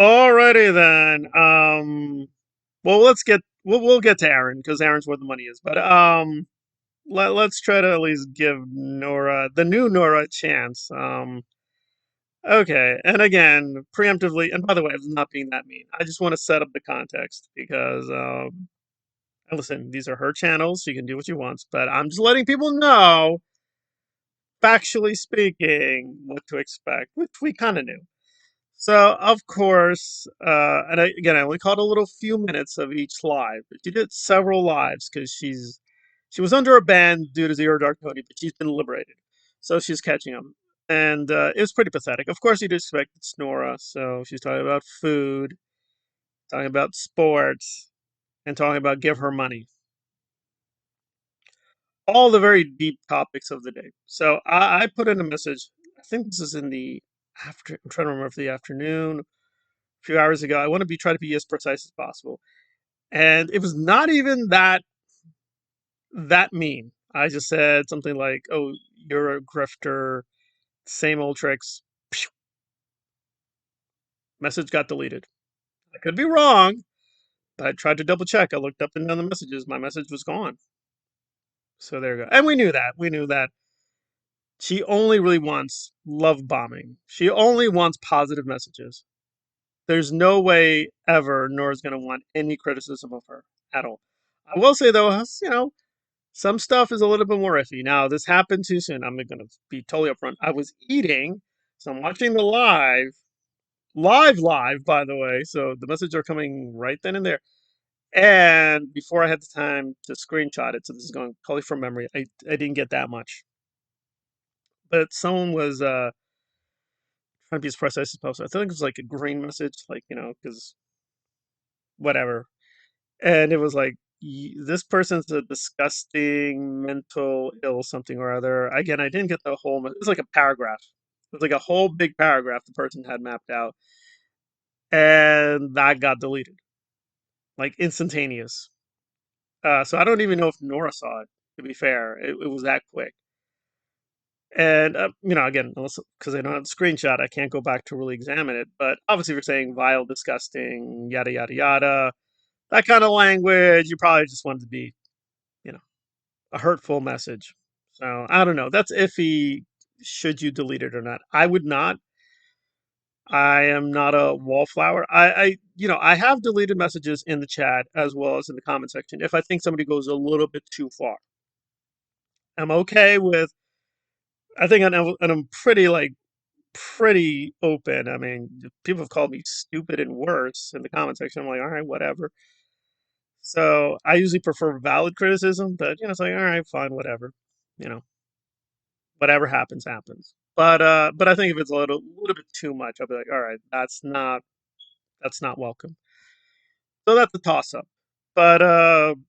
Alrighty then. Well, we'll get to Aaron because Aaron's where the money is. But let's try to at least give Nora, the new Nora, a chance. Okay, and again, preemptively, and by the way, I'm not being that mean. I just want to set up the context because listen, these are her channels. She can do what she wants, but I'm just letting people know, factually speaking, what to expect, which we kind of knew. So of course, again, I only caught a little few minutes of each live, but she did several lives because she was under a ban due to Zero Dark Tony, but she's been liberated, so she's catching them, and it was pretty pathetic. Of course, you'd expect it's Nora, so she's talking about food, talking about sports, and talking about give her money, all the very deep topics of the day. So I put in a message. I think this is in the after. I'm trying to remember if the afternoon, a few hours ago. I want to be try to be as precise as possible. And it was not even that mean. I just said something like, "Oh, you're a grifter, same old tricks." Phew. Message got deleted. I could be wrong, but I tried to double check. I looked up and down the messages. My message was gone. So there you go. And we knew that. We knew that she only really wants love bombing. She only wants positive messages. There's no way ever Nora's going to want any criticism of her at all. I will say though, some stuff is a little bit more iffy. Now, this happened too soon. I'm going to be totally upfront. I was eating, so I'm watching the live, by the way. So the messages are coming right then and there. And before I had the time to screenshot it, so this is going totally from memory, I didn't get that much. But someone was trying to be as precise as possible. I think it was like a green message, like, because whatever. And it was like, this person's a disgusting mental ill something or other. Again, I didn't get the whole. It was like a paragraph. It was like a whole big paragraph the person had mapped out, and that got deleted like instantaneous. So I don't even know if Nora saw it. To be fair, it was that quick. And again, because I don't have the screenshot, I can't go back to really examine it. But obviously, if you're saying vile, disgusting, yada yada yada, that kind of language, you probably just wanted to be, you know, a hurtful message. So I don't know. That's iffy. Should you delete it or not? I would not. I am not a wallflower. I have deleted messages in the chat as well as in the comment section if I think somebody goes a little bit too far. I'm okay with. I think I'm pretty pretty open. I mean, people have called me stupid and worse in the comment section. I'm like, all right, whatever. So I usually prefer valid criticism, but it's like, all right, fine, whatever. You know, whatever happens, happens. But I think if it's a little bit too much, I'll be like, all right, that's not welcome. So that's a toss up. But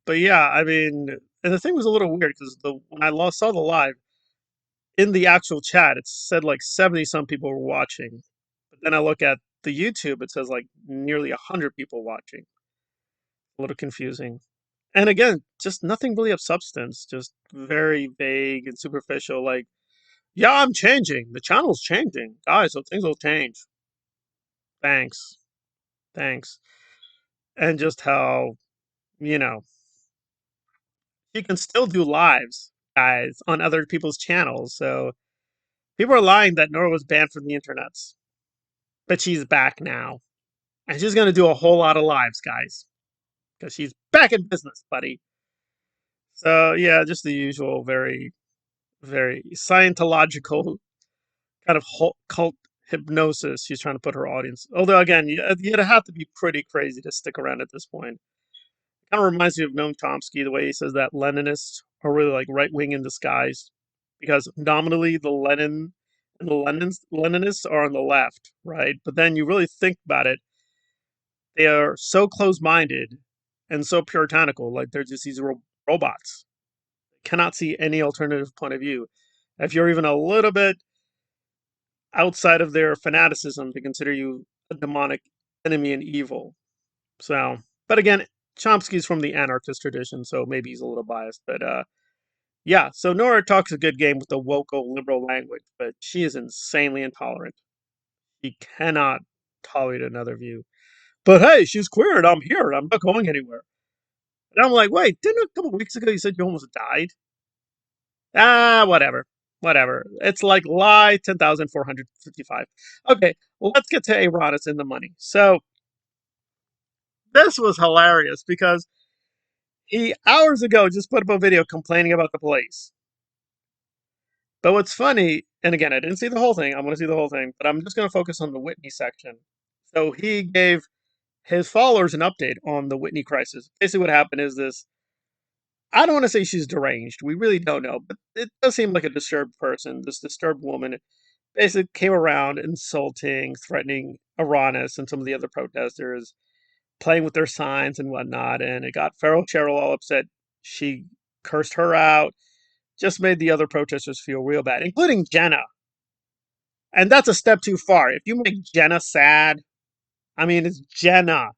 yeah, I mean, and the thing was a little weird because the when I saw the live in the actual chat, it said like 70 some people were watching, but then I look at the YouTube, it says like nearly 100 people watching. A little confusing. And again, just nothing really of substance, just very vague and superficial. Like, yeah, I'm changing. The channel's changing, guys. So things will change. Thanks, thanks. And just how you know you can still do lives, guys, on other people's channels. So people are lying that Nora was banned from the internets, but she's back now, and she's gonna do a whole lot of lives, guys, because she's back in business, buddy. So yeah, just the usual, very very Scientological kind of cult hypnosis she's trying to put her audience. Although again, you'd have to be pretty crazy to stick around at this point. Kind of reminds me of Noam Chomsky, the way he says that Leninists are really like right wing in disguise, because nominally the Lenin and the Leninists are on the left, right? But then you really think about it, they are so close minded and so puritanical, like they're just these robots. Cannot see any alternative point of view. If you're even a little bit outside of their fanaticism, they consider you a demonic enemy and evil. So, but again, Chomsky's from the anarchist tradition, so maybe he's a little biased. But yeah, so Nora talks a good game with the woke liberal language, but she is insanely intolerant. She cannot tolerate another view. But hey, she's queer and I'm here. I'm not going anywhere. And I'm like, wait, didn't a couple weeks ago you said you almost died? Ah, whatever. Whatever. It's like lie 10,455. Okay, well, let's get to Aaron's in the money. So this was hilarious because he hours ago just put up a video complaining about the police. But what's funny, and again, I didn't see the whole thing. I'm going to see the whole thing, but I'm just going to focus on the Whitney section. So he gave his followers an update on the Whitney crisis. Basically, what happened is this. I don't want to say she's deranged. We really don't know, but it does seem like a disturbed person. This disturbed woman basically came around insulting, threatening Iranis and some of the other protesters, playing with their signs and whatnot. And it got Farrell Cheryl all upset. She cursed her out, just made the other protesters feel real bad, including Jenna. And that's a step too far. If you make Jenna sad, I mean, it's Jenna.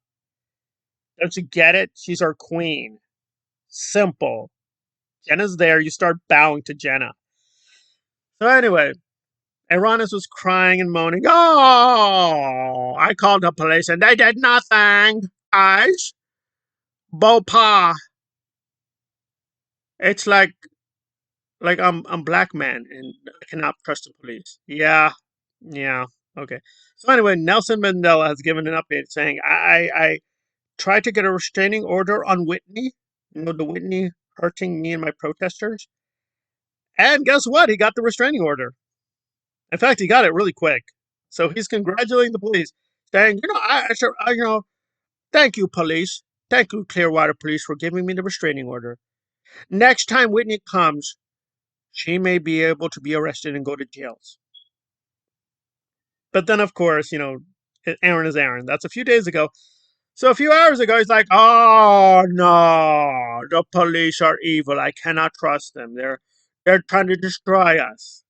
Don't you get it? She's our queen. Simple. Jenna's there. You start bowing to Jenna. So anyway, Iranis was crying and moaning. Oh, I called the police and they did nothing. Guys, Bopa. It's like I'm black man and I cannot trust the police. Yeah, yeah, okay. So anyway, Nelson Mandela has given an update saying I tried to get a restraining order on Whitney. You know, the Whitney hurting me and my protesters. And guess what? He got the restraining order. In fact, he got it really quick. So he's congratulating the police, saying, thank you, police. Thank you, Clearwater Police, for giving me the restraining order. Next time Whitney comes, she may be able to be arrested and go to jails. But then, of course, Aaron is Aaron. That's a few days ago. So a few hours ago, he's like, "Oh no, the police are evil. I cannot trust them. They're trying to destroy us."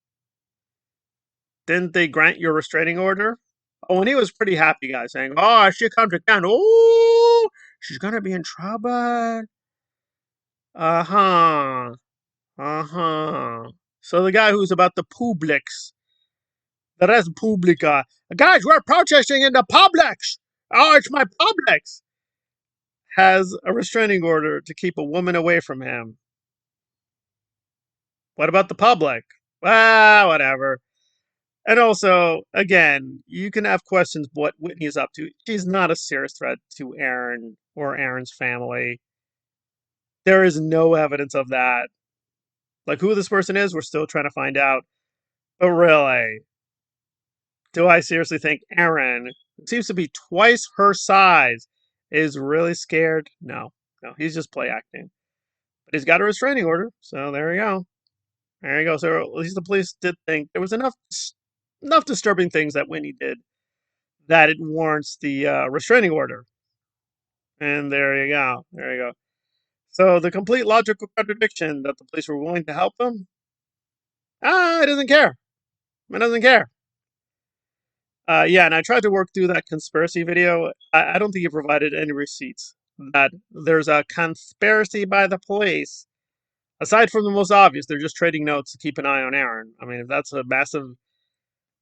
Didn't they grant your restraining order? Oh, and he was pretty happy, guys, saying, "Oh, she comes again. Oh, she's gonna be in trouble." Uh huh. Uh huh. So the guy who's about the Publix, the Res Publica, guys, we're protesting in the Publix. Oh, it's my Publix. Has a restraining order to keep a woman away from him. What about the public? Well, whatever. And also, again, you can have questions what Whitney is up to. She's not a serious threat to Aaron or Aaron's family. There is no evidence of that. Like who this person is, we're still trying to find out. But really, do I seriously think Aaron, who seems to be twice her size, is really scared? No. No, he's just play acting. But he's got a restraining order, so there you go. There you go. So at least the police did think there was enough disturbing things that Whitney did that it warrants the restraining order. And there you go. There you go. So the complete logical contradiction that the police were willing to help them. It doesn't care. It doesn't care. Yeah, and I tried to work through that conspiracy video. I don't think it provided any receipts that there's a conspiracy by the police. Aside from the most obvious, they're just trading notes to keep an eye on Aaron. I mean, if that's a massive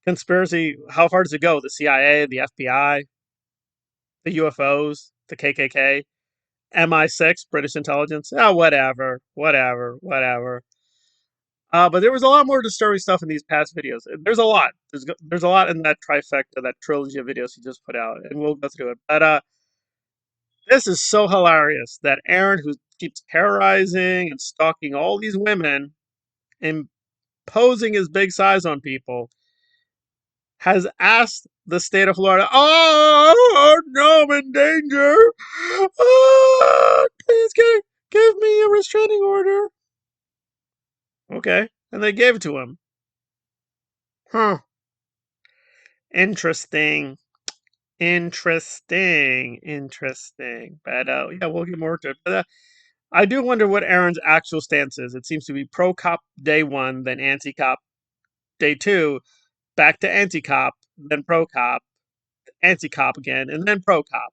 conspiracy, how far does it go? The CIA, the FBI, the UFOs, the KKK, MI6, British intelligence? Oh, whatever, whatever, whatever. But there was a lot more disturbing stuff in these past videos. There's a lot. There's a lot in that trifecta, that trilogy of videos he just put out, and we'll go through it. But this is so hilarious that Aaron, who keeps terrorizing and stalking all these women, imposing his big size on people, has asked the state of Florida, "Oh no, I'm in danger! Please give me a restraining order." Okay, and they gave it to him. Huh? Interesting. Interesting. Interesting. But yeah, we'll get more to it. But I do wonder what Aaron's actual stance is. It seems to be pro cop day one, then anti cop day two, back to anti cop, then pro cop, anti cop again, and then pro cop.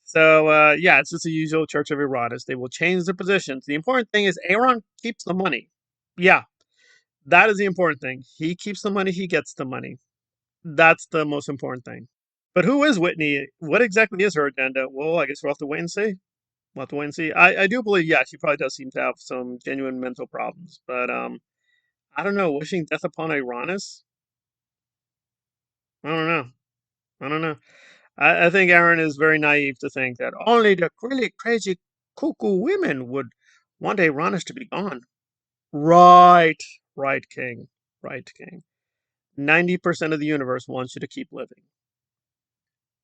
So yeah, it's just the usual Church of Iran. They will change their positions. The important thing is Aaron keeps the money. Yeah, that is the important thing. He keeps the money. He gets the money. That's the most important thing. But who is Whitney? What exactly is her agenda? Well, I guess we'll have to wait and see. We'll have to wait and see. I do believe, yeah, she probably does seem to have some genuine mental problems. But I don't know. Wishing death upon Iranus? I don't know. I don't know. I think Aaron is very naive to think that only the really crazy cuckoo women would want Iranus to be gone. Right. Right, King. Right, King. 90% of the universe wants you to keep living.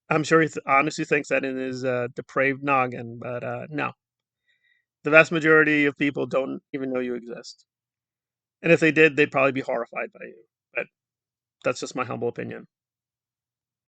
I'm sure he honestly thinks that in his depraved noggin, but no. The vast majority of people don't even know you exist. And if they did, they'd probably be horrified by you. But that's just my humble opinion.